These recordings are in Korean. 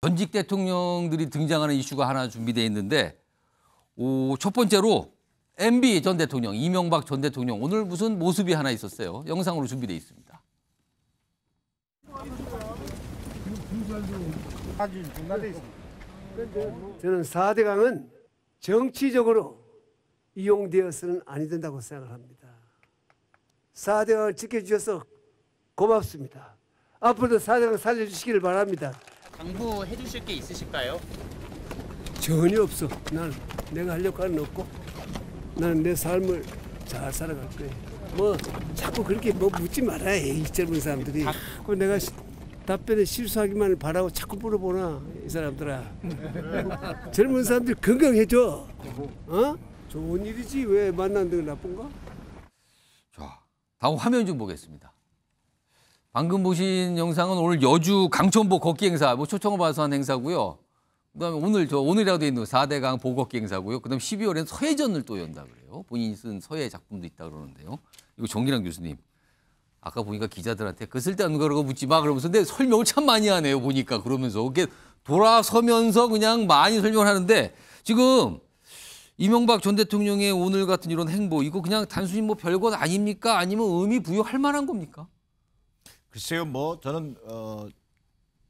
전직 대통령들이 등장하는 이슈가 하나 준비되어 있는데 첫 번째로 MB 전 대통령, 이명박 전 대통령 오늘 무슨 모습이 하나 있었어요. 영상으로 준비되어 있습니다. 저는 4대강은 정치적으로 이용되어서는 아니 된다고 생각합니다. 4대강을 지켜주셔서 고맙습니다. 앞으로도 4대강 살려주시기를 바랍니다. 당부해 주실 게 있으실까요? 전혀 없어. 나는 내가 하려고 하는 거 없고 나는 내 삶을 잘 살아갈 거예요. 뭐 자꾸 그렇게 뭐 묻지 말아야 해. 이 젊은 사람들이. 자꾸 내가 답변에 실수하기만 바라고 자꾸 물어보나 이 사람들아. 젊은 사람들 건강해져. 어? 좋은 일이지 왜 만난다고 나쁜가? 자, 다음 화면 좀 보겠습니다. 방금 보신 영상은 오늘 여주 강천보 걷기 행사, 초청을 받아서 한 행사고요. 그다음에 오늘이라고 돼 있는 4대강 보걷기 행사고요. 그다음 12월에는 서예전을 또 연다 그래요. 본인이 쓴 서예 작품도 있다 그러는데요. 이거 정기랑 교수님. 아까 보니까 기자들한테 그 쓸데없는 거라고 묻지 마 그러면서 근데 설명을 참 많이 하네요. 보니까 그러면서 이렇게 돌아서면서 그냥 많이 설명을 하는데 지금 이명박 전 대통령의 오늘 같은 이런 행보 이거 그냥 단순히 뭐 별것 아닙니까? 아니면 의미 부여할 만한 겁니까? 글쎄요, 뭐 저는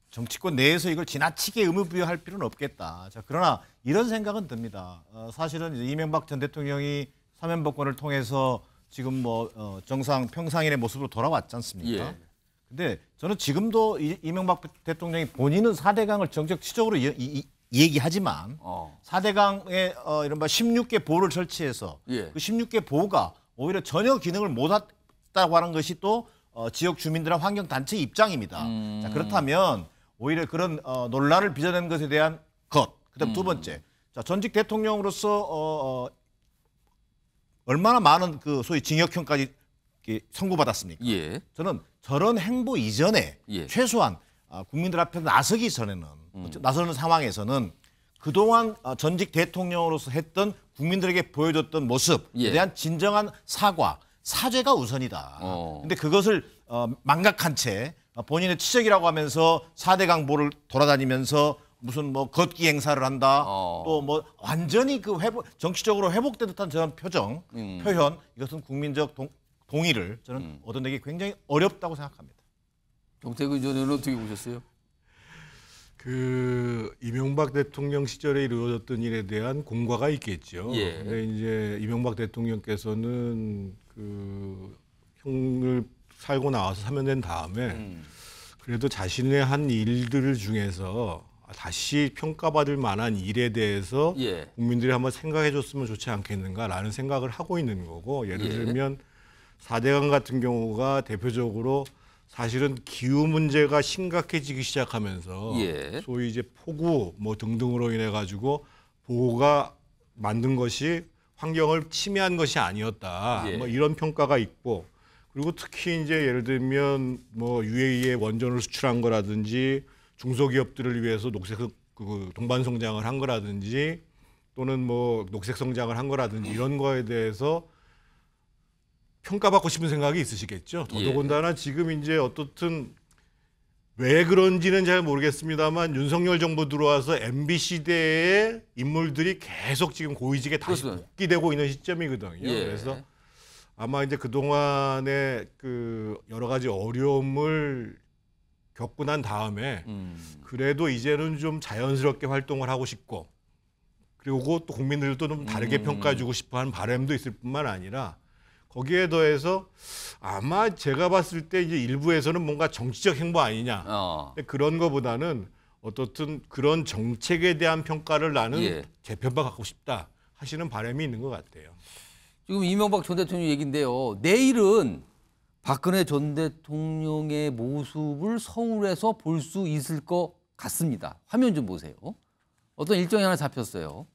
정치권 내에서 이걸 지나치게 의무부여할 필요는 없겠다. 자, 그러나 이런 생각은 듭니다. 사실은 이제 이명박 전 대통령이 사면복권을 통해서 지금 뭐 정상 평상인의 모습으로 돌아왔지 않습니까? 예. 근데 저는 지금도 이명박 대통령이 본인은 4대강을 정적치적으로 얘기하지만 4대강에 이른바 16개 보를 설치해서 예. 그 16개 보가 오히려 전혀 기능을 못했다고 하는 것이 또 지역 주민들과 환경단체 입장입니다. 자, 그렇다면 오히려 그런 논란을 빚어낸 것에 대한 것. 그다음 두 번째, 자, 전직 대통령으로서 얼마나 많은 그 소위 징역형까지 선고받았습니까? 예. 저는 저런 행보 이전에 예. 최소한 국민들 앞에 나서기 전에는 나서는 상황에서는 그동안 전직 대통령으로서 했던 국민들에게 보여줬던 모습에 예. 대한 진정한 사죄가 우선이다. 근데 그것을 망각한 채 본인의 치적이라고 하면서 4대강 보를 돌아다니면서 무슨 뭐 걷기 행사를 한다. 또 뭐 완전히 그 정치적으로 회복된 듯한 저런 표현 이것은 국민적 동의를 저는 얻어내기 굉장히 어렵다고 생각합니다. 정태근 전 의원은 어떻게 보셨어요? 그 이명박 대통령 시절에 이루어졌던 일에 대한 공과가 있겠죠. 예. 근데 이제 이명박 대통령께서는 그 형을 살고 나와서 사면된 다음에 그래도 자신의 한 일들 중에서 다시 평가받을 만한 일에 대해서 예. 국민들이 한번 생각해 줬으면 좋지 않겠는가라는 생각을 하고 있는 거고 예를 예. 들면 4대강 같은 경우가 대표적으로 사실은 기후 문제가 심각해지기 시작하면서 예. 소위 이제 폭우 뭐 등등으로 인해 가지고 보호가 만든 것이 환경을 침해한 것이 아니었다. 예. 뭐 이런 평가가 있고 그리고 특히 이제 예를 들면 뭐 UAE에 원전을 수출한 거라든지 중소기업들을 위해서 녹색 동반 성장을 한 거라든지 또는 뭐 녹색 성장을 한 거라든지 이런 거에 대해서 평가받고 싶은 생각이 있으시겠죠. 더더군다나 지금 이제 어떻든 왜 그런지는 잘 모르겠습니다만 윤석열 정부 들어와서 MB 시대의 인물들이 계속 지금 고위직에 다시 복귀되고 있는 시점이거든요. 예. 그래서 아마 이제 그동안의 그 여러 가지 어려움을 겪고 난 다음에 그래도 이제는 좀 자연스럽게 활동을 하고 싶고 그리고 또 국민들도 좀 다르게 평가해주고 싶어하는 바람도 있을 뿐만 아니라 거기에 더해서 아마 제가 봤을 때 이제 일부에서는 뭔가 정치적 행보 아니냐 그런 거보다는 어떻든 그런 정책에 대한 평가를 나는 재평가 갖고 싶다 하시는 바람이 있는 것 같아요. 지금 이명박 전 대통령 얘기인데요. 내일은 박근혜 전 대통령의 모습을 서울에서 볼 수 있을 것 같습니다. 화면 좀 보세요. 어떤 일정이 하나 잡혔어요.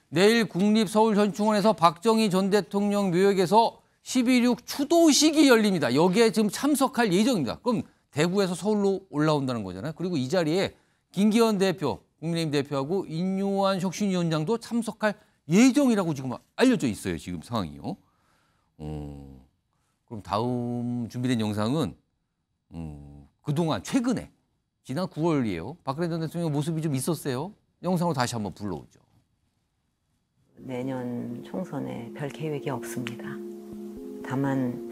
내일 국립서울현충원에서 박정희 전 대통령 묘역에서 12.6 추도식이 열립니다. 여기에 지금 참석할 예정입니다. 그럼 대구에서 서울로 올라온다는 거잖아요. 그리고 이 자리에 김기현 대표, 국민의힘 대표하고 인요한 혁신위원장도 참석할 예정이라고 지금 알려져 있어요. 지금 상황이요. 그럼 다음 준비된 영상은 그동안 최근에 지난 9월이에요. 박근혜 전 대통령 모습이 좀 있었어요. 영상으로 다시 한번 불러오죠. 내년 총선에 별 계획이 없습니다. 다만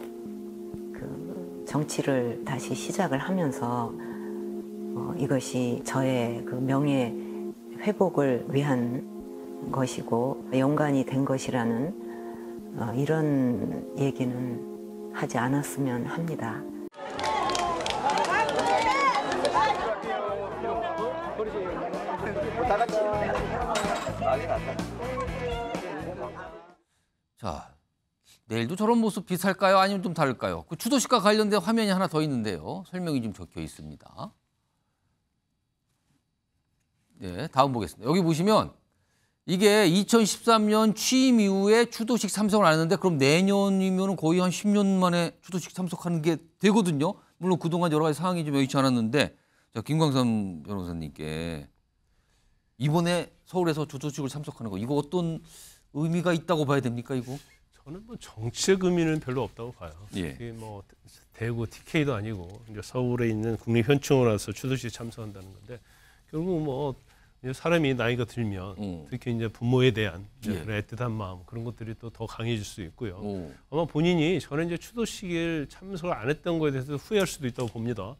정치를 다시 시작을 하면서 이것이 저의 명예 회복을 위한 것이고 연관이 된 것이라는 이런 얘기는 하지 않았으면 합니다. 자, 내일도 저런 모습 비슷할까요? 아니면 좀 다를까요? 그 추도식과 관련된 화면이 하나 더 있는데요. 설명이 좀 적혀 있습니다. 네, 다음 보겠습니다. 여기 보시면 이게 2013년 취임 이후에 추도식 참석을 안 했는데 그럼 내년이면 거의 한 10년 만에 추도식 참석하는 게 되거든요. 물론 그동안 여러 가지 상황이 좀 여의치 않았는데 자, 김광선 변호사님께 이번에 서울에서 추도식을 참석하는 거 이거 어떤 의미가 있다고 봐야 됩니까, 이거? 저는 뭐 정치적 의미는 별로 없다고 봐요. 예. 이게 뭐 대구 TK도 아니고 이제 서울에 있는 국립현충원 와서 추도식에 참석한다는 건데 결국 뭐 이제 사람이 나이가 들면 특히 이제 부모에 대한 이제 예. 그런 애틋한 마음 그런 것들이 또 더 강해질 수 있고요. 오. 아마 본인이 저는 이제 추도식을 참석을 안 했던 거에 대해서 후회할 수도 있다고 봅니다.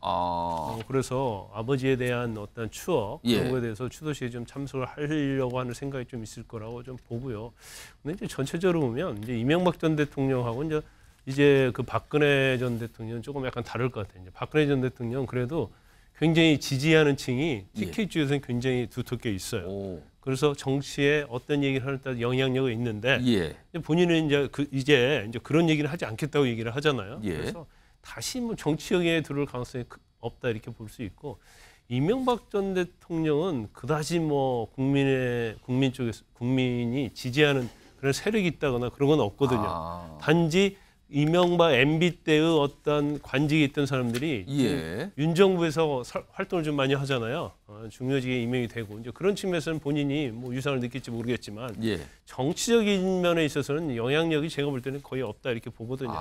그래서 아버지에 대한 어떤 추억 예. 그런 거에 대해서 추도식에 좀 참석을 하려고 하는 생각이 좀 있을 거라고 좀 보고요. 근데 이제 전체적으로 보면 이제 이명박 전 대통령하고 이제 그 박근혜 전 대통령은 조금 약간 다를 것 같아요. 이제 박근혜 전 대통령 그래도 굉장히 지지하는 층이 TK 쪽에서는 굉장히 두텁게 있어요. 오. 그래서 정치에 어떤 얘기를 하느냐에 따라 영향력이 있는데 예. 본인은 이제 그런 얘기를 하지 않겠다고 얘기를 하잖아요. 예. 그래서 다시 뭐 정치 영역에 들어올 가능성이 없다 이렇게 볼 수 있고 이명박 전 대통령은 그다지 뭐 국민 쪽에서 국민이 지지하는 그런 세력이 있다거나 그런 건 없거든요. 단지 이명박 MB 때의 어떤 관직에 있던 사람들이 예. 윤 정부에서 활동을 좀 많이 하잖아요. 중요직에 임명이 되고 이제 그런 측면에서는 본인이 뭐 유상을 느낄지 모르겠지만 예. 정치적인 면에 있어서는 영향력이 제가 볼 때는 거의 없다 이렇게 보거든요.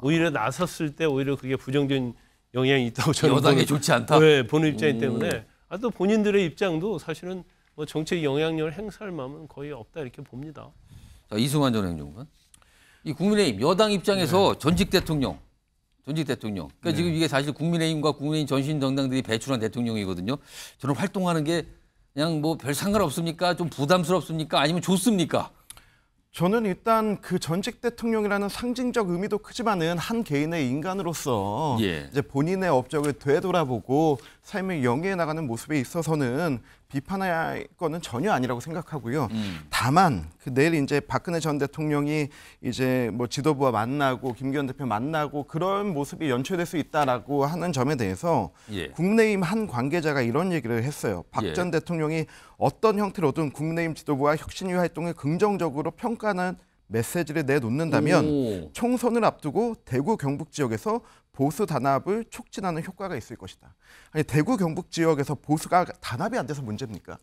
오히려 나섰을 때 오히려 그게 부정적인 영향이 있다고 저는 여당에 좋지 않다. 네, 보는 입장이기 때문에 또 본인들의 입장도 사실은 뭐 정책 영향력을 행사할 마음은 거의 없다 이렇게 봅니다. 자, 이승환 전 행정관. 이 국민의힘 여당 입장에서 전직 대통령. 그러니까 지금 이게 사실 국민의힘과 국민의힘 전신 정당들이 배출한 대통령이거든요. 저는 활동하는 게 그냥 뭐 별 상관없습니까? 좀 부담스럽습니까? 아니면 좋습니까? 저는 일단 그 전직 대통령이라는 상징적 의미도 크지만은 한 개인의 인간으로서 예. 이제 본인의 업적을 되돌아보고 삶을 영위해 나가는 모습에 있어서는 비판할 거는 전혀 아니라고 생각하고요. 다만 내일 이제 박근혜 전 대통령이 이제 뭐 지도부와 만나고 김기현 대표 만나고 그런 모습이 연출될 수 있다라고 하는 점에 대해서 예. 국민의힘 한 관계자가 이런 얘기를 했어요. 박 전 대통령이 어떤 형태로든 국민의힘 지도부와 혁신위 활동을 긍정적으로 평가하는 메시지를 내놓는다면 총선을 앞두고 대구 경북 지역에서 보수 단합을 촉진하는 효과가 있을 것이다. 아니 대구 경북 지역에서 보수가 단합이 안 돼서 문제입니까?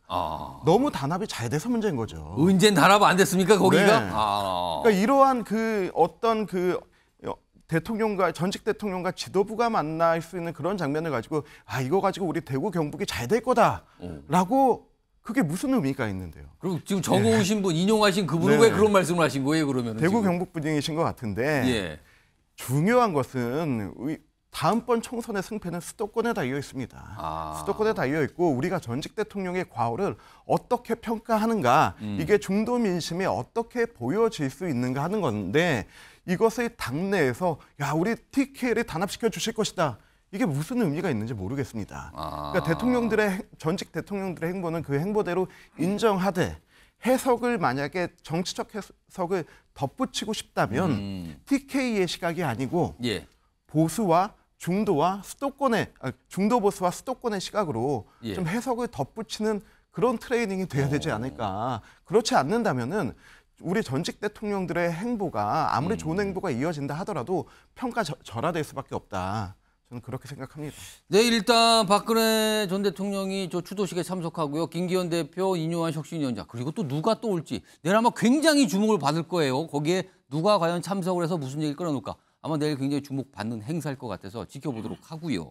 너무 단합이 잘 돼서 문제인 거죠. 언젠 단합 안 됐습니까 거기가? 네. 그러니까 이러한 그 어떤 그 대통령과 전직 대통령과 지도부가 만날 수 있는 그런 장면을 가지고 이거 가지고 우리 대구 경북이 잘 될 거다라고 그게 무슨 의미가 있는데요? 그리고 지금 적어오신 분 인용하신 그분은 네. 왜 그런 말씀을 하신 거예요 그러면? 대구 경북 분이신 것 같은데 예. 중요한 것은 다음번 총선의 승패는 수도권에 달려 있습니다. 수도권에 달려 있고 우리가 전직 대통령의 과오를 어떻게 평가하는가 이게 중도 민심에 어떻게 보여질 수 있는가 하는 건데 이것을 당내에서 우리 TK를 단합시켜 주실 것이다. 이게 무슨 의미가 있는지 모르겠습니다. 그러니까 전직 대통령들의 행보는 그 행보대로 인정하되 해석을 만약에 정치적 해석을 덧붙이고 싶다면 TK의 시각이 아니고 예. 보수와 중도와 수도권의 중도 보수와 수도권의 시각으로 예. 좀 해석을 덧붙이는 그런 트레이닝이 돼야 되지 않을까. 그렇지 않는다면은 우리 전직 대통령들의 행보가 아무리 좋은 행보가 이어진다 하더라도 평가 절하될 수밖에 없다. 저는 그렇게 생각합니다. 네, 일단 박근혜 전 대통령이 저 추도식에 참석하고요. 김기현 대표, 인요한 혁신위원장 그리고 또 누가 또 올지 내일 아마 굉장히 주목을 받을 거예요. 거기에 누가 과연 참석을 해서 무슨 얘기를 끌어놓을까. 아마 내일 굉장히 주목받는 행사일 것 같아서 지켜보도록 하고요.